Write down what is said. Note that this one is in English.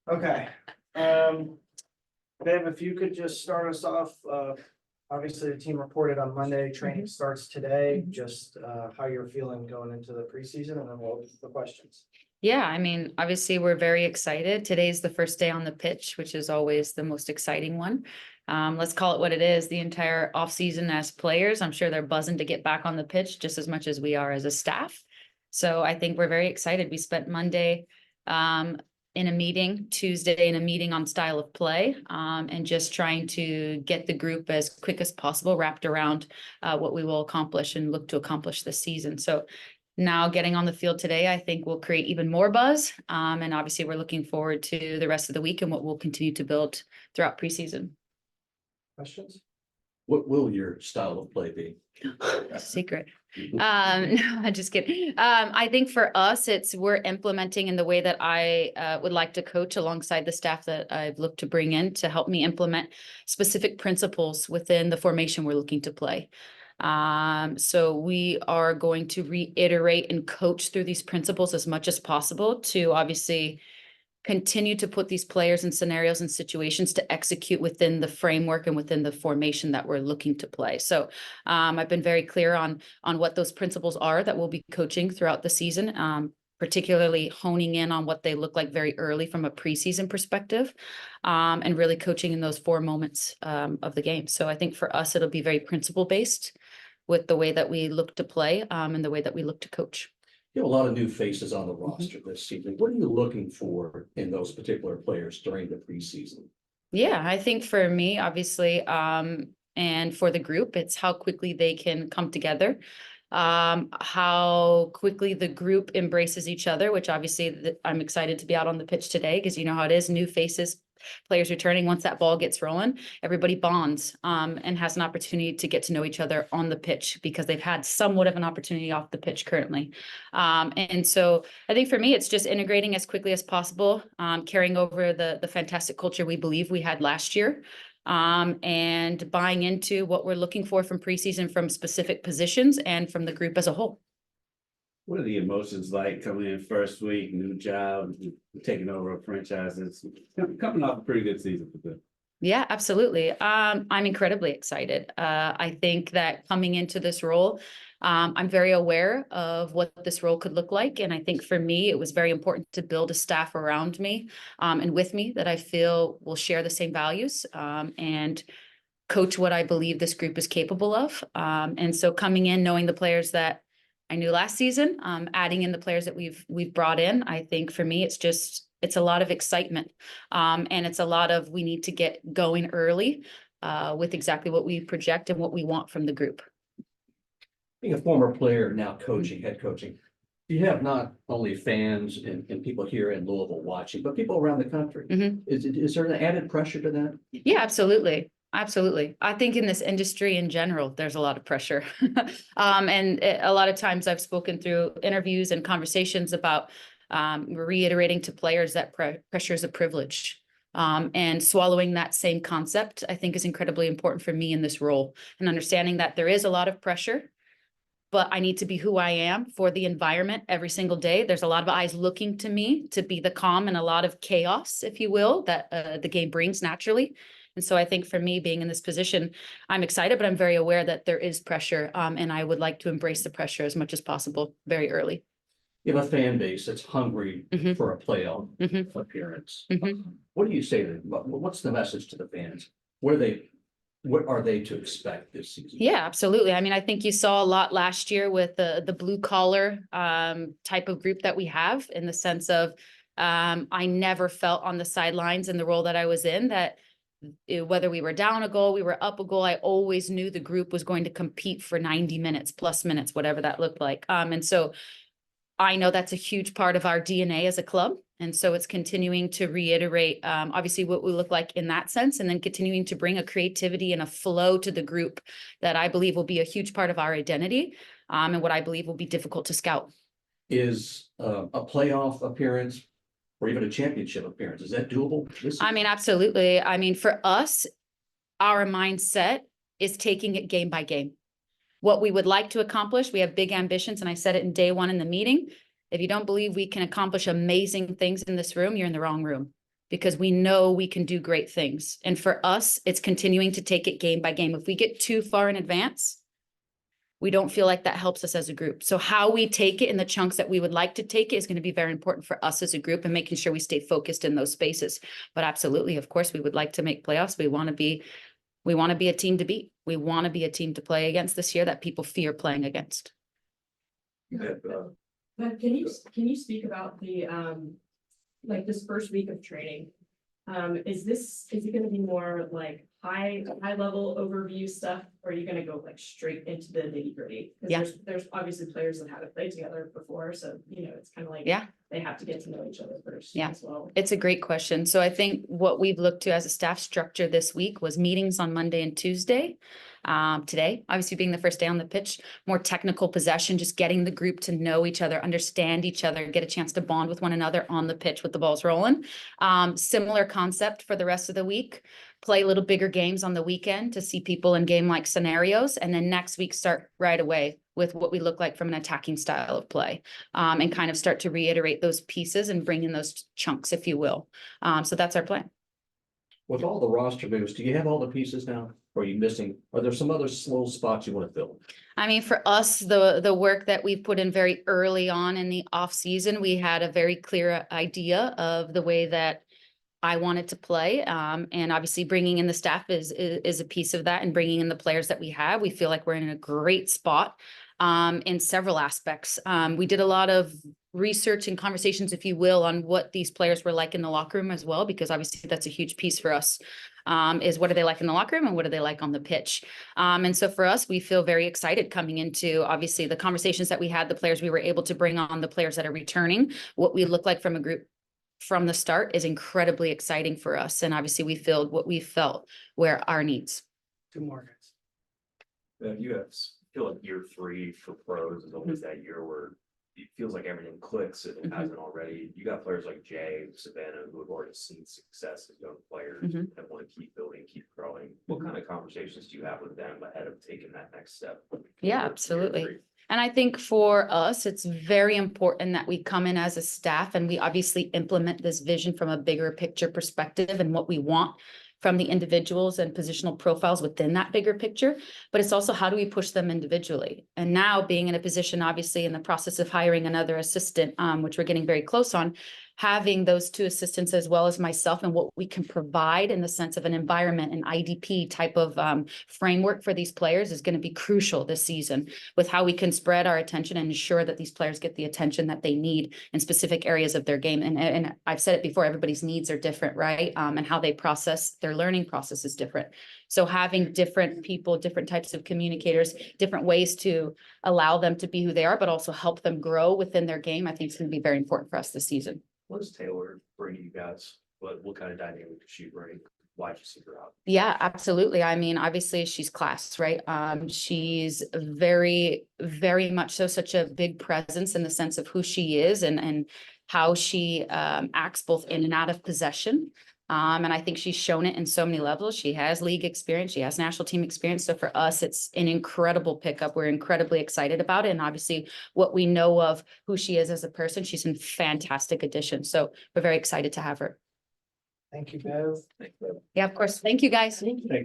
Okay. Bev, if you could just start us off, obviously the team reported on Monday, training starts today, just how you're feeling going into the preseason, and then we'll open the questions. Yeah, I mean, obviously we're very excited. Today's the first day on the pitch, which is always the most exciting one. Let's call it what it is. The entire offseason as players, I'm sure they're buzzing to get back on the pitch just as much as we are as a staff. So I think we're very excited. We spent Monday in a meeting, Tuesday in a meeting on style of play, and just trying to get the group as quick as possible wrapped around what we will accomplish and look to accomplish this season. So now getting on the field today, I think will create even more buzz. And obviously we're looking forward to the rest of the week and what we'll continue to build throughout preseason. Questions? What will your style of play be? Secret. No, I'm just kidding. I think for us, we're implementing in the way that I would like to coach alongside the staff that I've looked to bring in to help me implement specific principles within the formation we're looking to play. So we are going to reiterate and coach through these principles as much as possible to obviously continue to put these players in scenarios and situations to execute within the framework and within the formation that we're looking to play. So I've been very clear on what those principles are that we'll be coaching throughout the season, particularly honing in on what they look like very early from a preseason perspective, and really coaching in those 4 moments of the game. So I think for us, it'll be very principle based with the way that we look to play and the way that we look to coach. You have a lot of new faces on the roster this season. What are you looking for in those particular players during the preseason? Yeah, I think for me, obviously, and for the group, it's how quickly they can come together, how quickly the group embraces each other, which obviously I'm excited to be out on the pitch today because you know how it is, new faces, players returning. Once that ball gets rolling, everybody bonds and has an opportunity to get to know each other on the pitch because they've had somewhat of an opportunity off the pitch currently. And so I think for me, it's just integrating as quickly as possible, carrying over the fantastic culture we believe we had last year, and buying into what we're looking for from preseason from specific positions and from the group as a whole. What are the emotions like coming in first week, new job, taking over a franchise? It's coming off a pretty good season for them. Yeah, absolutely. I'm incredibly excited. I think that coming into this role, I'm very aware of what this role could look like. And I think for me, it was very important to build a staff around me and with me that I feel will share the same values and coach what I believe this group is capable of. And so coming in, knowing the players that I knew last season, adding in the players that we've brought in, I think for me, it's a lot of excitement. And it's a lot of, we need to get going early with exactly what we project and what we want from the group. Being a former player, now coaching, head coaching, you have not only fans and people here in Louisville watching, but people around the country. Is there an added pressure to that? Yeah, absolutely. Absolutely. I think in this industry in general, there's a lot of pressure. And a lot of times I've spoken through interviews and conversations about reiterating to players that pressure is a privilege. And swallowing that same concept, I think, is incredibly important for me in this role, and understanding that there is a lot of pressure, but I need to be who I am for the environment every single day. There's a lot of eyes looking to me to be the calm and a lot of chaos, if you will, that the game brings naturally. And so I think for me being in this position, I'm excited, but I'm very aware that there is pressure. And I would like to embrace the pressure as much as possible very early. You have a fan base that's hungry for a playoff appearance. What do you say to them? What's the message to the fans? What are they to expect this season? Yeah, absolutely. I mean, I think you saw a lot last year with the blue collar type of group that we have, in the sense of I never felt on the sidelines in the role that I was in that whether we were down a goal, we were up a goal, I always knew the group was going to compete for 90 minutes plus minutes, whatever that looked like. And so I know that's a huge part of our DNA as a club. And so it's continuing to reiterate, obviously, what we look like in that sense, and then continuing to bring a creativity and a flow to the group that I believe will be a huge part of our identity, and what I believe will be difficult to scout. Is a playoff appearance or even a championship appearance, is that doable? I mean, absolutely. I mean, for us, our mindset is taking it game by game. What we would like to accomplish, we have big ambitions, and I said it in day one in the meeting. If you don't believe we can accomplish amazing things in this room, you're in the wrong room. because we know we can do great things. And for us, it's continuing to take it game by game. If we get too far in advance, we don't feel like that helps us as a group. So how we take it in the chunks that we would like to take it is going to be very important for us as a group and making sure we stay focused in those spaces. But absolutely, of course, we would like to make playoffs. We want to be a team to beat. We want to be a team to play against this year that people fear playing against. But can you speak about the like this first week of training? Is it gonna be more like high level overview stuff, or are you gonna go like straight into the nitty gritty? Yeah. There's obviously players that haven't played together before, so it's kind of like, Yeah. they have to get to know each other first. Yeah. As well. It's a great question. So I think what we've looked to as a staff structure this week was meetings on Monday and Tuesday. Today, obviously being the first day on the pitch, more technical possession, just getting the group to know each other, understand each other, get a chance to bond with one another on the pitch with the balls rolling. Similar concept for the rest of the week. Play little bigger games on the weekend to see people in game-like scenarios. And then next week, start right away with what we look like from an attacking style of play, and kind of start to reiterate those pieces and bring in those chunks, if you will. So that's our plan. With all the roster moves, do you have all the pieces now? Or are you missing? Are there some other slow spots you want to fill? I mean, for us, the work that we've put in very early on in the off season, we had a very clear idea of the way that I wanted to play. And obviously bringing in the staff is a piece of that, and bringing in the players that we have. We feel like we're in a great spot in several aspects. We did a lot of research and conversations, if you will, on what these players were like in the locker room as well, because obviously that's a huge piece for us, is what are they like in the locker room and what are they like on the pitch. And so for us, we feel very excited coming into obviously the conversations that we had, the players we were able to bring on, the players that are returning, what we look like from a group from the start is incredibly exciting for us. And obviously we filled what we felt were our needs. 2 more guys. You have, feel like year 3 for pros is always that year where it feels like everything clicks if it hasn't already. You got players like Jay, Savannah, who have already seen success as young players that want to keep building, keep growing. What kind of conversations do you have with them ahead of taking that next step? Yeah, absolutely. And I think for us, it's very important that we come in as a staff and we obviously implement this vision from a bigger picture perspective and what we want from the individuals and positional profiles within that bigger picture. But it's also, how do we push them individually? And now being in a position, obviously in the process of hiring another assistant, which we're getting very close on, having those 2 assistants as well as myself and what we can provide in the sense of an environment, an IDP type of framework for these players is going to be crucial this season, with how we can spread our attention and ensure that these players get the attention that they need in specific areas of their game. And I've said it before, everybody's needs are different, right? And how they process their learning process is different. So having different people, different types of communicators, different ways to allow them to be who they are, but also help them grow within their game, I think is going to be very important for us this season. What does Taylor bring you guys? What kind of dynamic does she bring? Why'd you seek her out? Yeah, absolutely. I mean, obviously she's class, right? She's very, very much so such a big presence in the sense of who she is and how she acts both in and out of possession. And I think she's shown it in so many levels. She has league experience. She has national team experience. So for us, it's an incredible pickup. We're incredibly excited about it. And obviously what we know of who she is as a person, she's a fantastic addition. So we're very excited to have her. Thank you, Bev. Yeah, of course. Thank you, guys. Thank you.